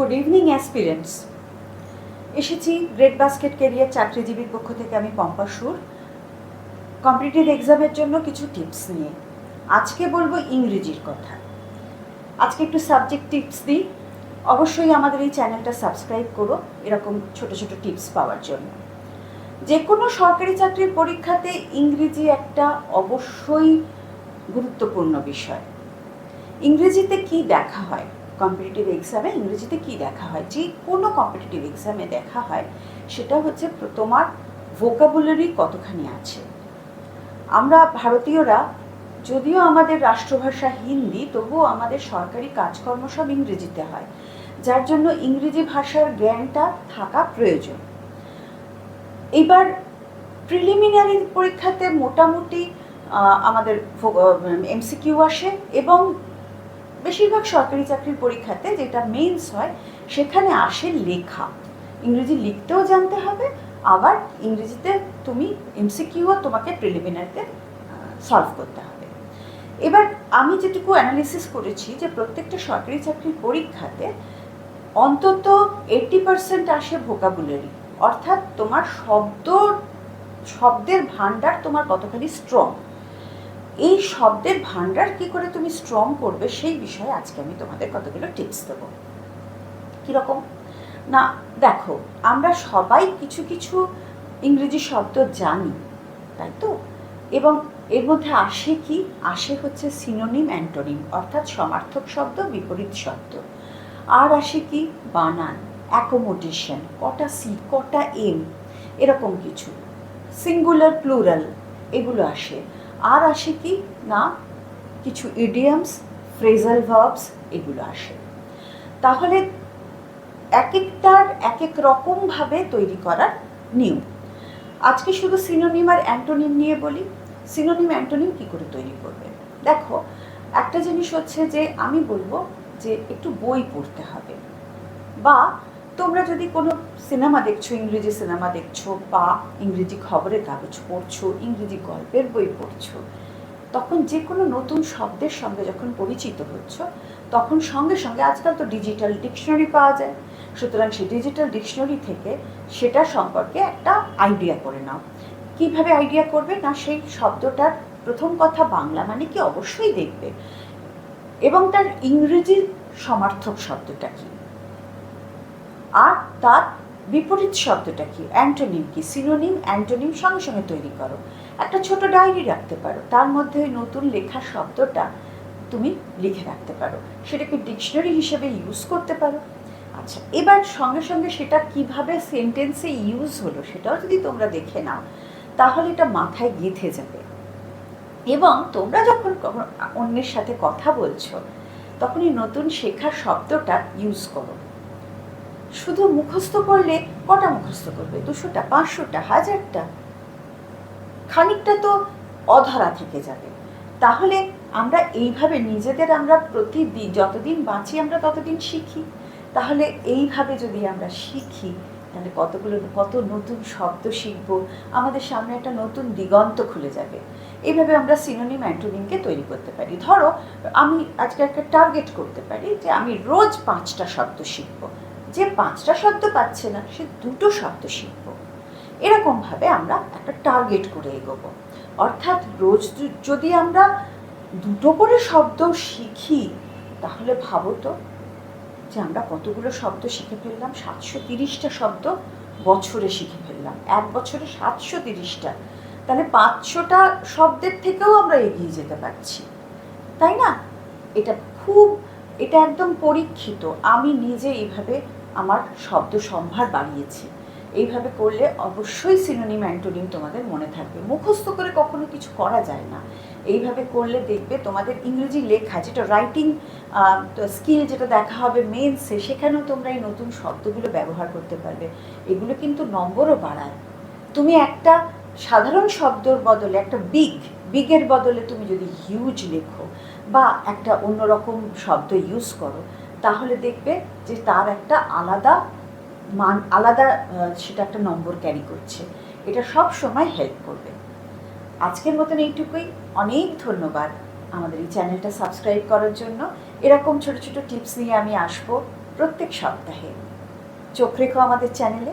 Good evening aspirants. এসেছি great basket career চাকরিজীবীর পক্ষ থেকে আমি পম্পা সুর, কম্পিটিটিভ এক্সামের জন্য কিছু টিপস নিয়ে। আজকে বলবো ইংরেজির কথা। আজকে একটু সাবজেক্ট টিপস দিই। অবশ্যই আমাদের এই চ্যানেলটা সাবস্ক্রাইব করো এরকম ছোট ছোট টিপস পাওয়ার জন্য। যে কোনো সরকারি চাকরির পরীক্ষাতে ইংরেজি একটা অবশ্যই গুরুত্বপূর্ণ বিষয়। ইংরেজিতে কি দেখা হয় কম্পিটিটিভ এক্সামে, ইংরেজিতে কি দেখা হয়, যে কোনো কম্পিটিটিভ এক্সামে দেখা হয় সেটা হচ্ছে তোমার ভোকাবুলারি কতখানি আছে। আমরা ভারতীয়রা যদিও আমাদের রাষ্ট্রভাষা হিন্দি, তবুও আমাদের সরকারি কাজকর্ম সব ইংরেজিতে হয়, যার জন্য ইংরেজি ভাষার জ্ঞানটা থাকা প্রয়োজন। এবার প্রিলিমিনারি পরীক্ষাতে মোটামুটি আমাদের এমসিকিউ আসে, এবং বেশিরভাগ সরকারি চাকরির পরীক্ষাতে যেটা মেইনস হয় সেখানে আসে লেখা। ইংরেজি লিখতেও জানতে হবে, আবার ইংরেজিতে তুমি এমসিকিউও তোমাকে প্রিলিমিনারিতে সলভ করতে হবে। এবার আমি যেটুকু অ্যানালিসিস করেছি যে প্রত্যেকটা সরকারি চাকরির পরীক্ষাতে অন্তত 80% আসে ভোকাবুলারি, অর্থাৎ তোমার শব্দের ভাণ্ডার তোমার কতখানি স্ট্রং। এই শব্দের ভাণ্ডার কি করে তুমি স্ট্রং করবে সেই বিষয়ে আজকে আমি তোমাদের কতগুলো টিপস দেবো। কীরকম না, দেখো, আমরা সবাই কিছু কিছু ইংরেজি শব্দ জানি, তাই তো? এবং এর মধ্যে আসে কি, আসে হচ্ছে সিনোনিম অ্যান্টোনিম, অর্থাৎ সমার্থক শব্দ, বিপরীত শব্দ। আর আসে কি, বানান, অ্যাকোমোডেশন, কটা সি কটা এম, এরকম কিছু, সিঙ্গুলার প্লুরাল, এগুলো আসে। আর আসে কি না, কিছু ইডিয়ামস, ফ্রেজাল ভার্বস, এগুলো আসে। তাহলে এক একটার এক এক রকমভাবে তৈরি করার নিয়ম। আজকে শুধু সিনোনিম আর অ্যান্টোনিম নিয়ে বলি। সিনোনিম অ্যান্টোনিম কী করে তৈরি করবে? দেখো, একটা জিনিস হচ্ছে যে আমি বলবো যে একটু বই পড়তে হবে, বা তোমরা যদি কোনো সিনেমা দেখছো, ইংরেজি সিনেমা দেখছো, বা ইংরেজি খবরের কাগজ পড়ছো, ইংরেজি গল্পের বই পড়ছো, তখন যে কোনো নতুন শব্দের সঙ্গে যখন পরিচিত হচ্ছ, তখন সঙ্গে সঙ্গে আজকাল তো ডিজিটাল ডিকশনারি পাওয়া যায়, সুতরাং সেই ডিজিটাল ডিকশনারি থেকে সেটা সম্পর্কে একটা আইডিয়া করে নাও। কীভাবে আইডিয়া করবে না, সেই শব্দটার প্রথম কথা বাংলা মানে কি অবশ্যই দেখবে, এবং তার ইংরেজি সমার্থক শব্দটা কি, আর তার বিপরীত শব্দটা কি, অ্যান্টোনিম কি, সিনোনিম অ্যান্টোনিম সঙ্গে সঙ্গে তৈরি করো। একটা ছোট ডায়েরি রাখতে পারো, তার মধ্যে ওই নতুন লেখা শব্দটা তুমি লিখে রাখতে পারো, সেটাকে ডিকশনারি হিসেবে ইউজ করতে পারো। আচ্ছা, এবার সঙ্গে সঙ্গে সেটা কিভাবে সেন্টেন্সে ইউজ হলো সেটাও যদি তোমরা দেখে নাও, তাহলে এটা মাথায় গেঁথে যাবে। এবং তোমরা যখন অন্যের সাথে কথা বলছো, তখন এই নতুন শেখা শব্দটা ইউজ করো। শুধু মুখস্থ করলে কটা মুখস্থ করবে? 200টা, 500টা, 1000টা? খানিকটা তো অধরা থেকে যাবে। তাহলে আমরা এইভাবে নিজেদের, আমরা প্রতিদিন যতদিন বাঁচি আমরা ততদিন শিখি। তাহলে এইভাবে যদি আমরা শিখি, তাহলে কত নতুন শব্দ শিখব, আমাদের সামনে একটা নতুন দিগন্ত খুলে যাবে। এইভাবে আমরা সিনোনিম অ্যান্টোনিমকে তৈরি করতে পারি। ধরো, আমি আজকে একটা টার্গেট করতে পারি যে আমি রোজ 5টা শব্দ শিখব। যে 5টা শব্দ পাচ্ছে না, সে 2টো শব্দ শিখব। এরকমভাবে আমরা একটা টার্গেট করে এগোবো। অর্থাৎ রোজ যদি আমরা 2টো করে শব্দ শিখি, তাহলে ভাবো তো যে আমরা কতগুলো শব্দ শিখে ফেললাম। 730টা শব্দ বছরে শিখে ফেললাম, 1 বছরে 730টা। তাহলে 500টা শব্দের থেকেও আমরা এগিয়ে যেতে পারছি, তাই না? এটা একদম পরীক্ষিত। আমি নিজে এইভাবে আমার শব্দ সম্ভার বাড়িয়েছি। এইভাবে করলে অবশ্যই সিনোনিম অ্যান্টোনিম তোমাদের মনে থাকবে। মুখস্থ করে কখনো কিছু করা যায় না। এইভাবে করলে দেখবে তোমাদের ইংরেজি লেখা, যেটা রাইটিং স্কিল যেটা দেখা হবে মেন্সে, সেখানেও তোমরা এই নতুন শব্দগুলো ব্যবহার করতে পারবে। এগুলো কিন্তু নম্বরও বাড়ায়। তুমি একটা সাধারণ শব্দর বদলে, একটা বিগের বদলে তুমি যদি হিউজ লেখো, বা একটা অন্যরকম শব্দ ইউজ করো, তাহলে দেখবে যে তার একটা আলাদা সেটা একটা নম্বর ক্যারি করছে। এটা সব সময় হেল্প করবে। আজকের মতন এইটুকুই। অনেক ধন্যবাদ আমাদের এই চ্যানেলটা সাবস্ক্রাইব করার জন্য। এরকম ছোট ছোট টিপস নিয়ে আমি আসবো। প্রত্যেক সপ্তাহে। চোখ রেখো আমাদের চ্যানেলে।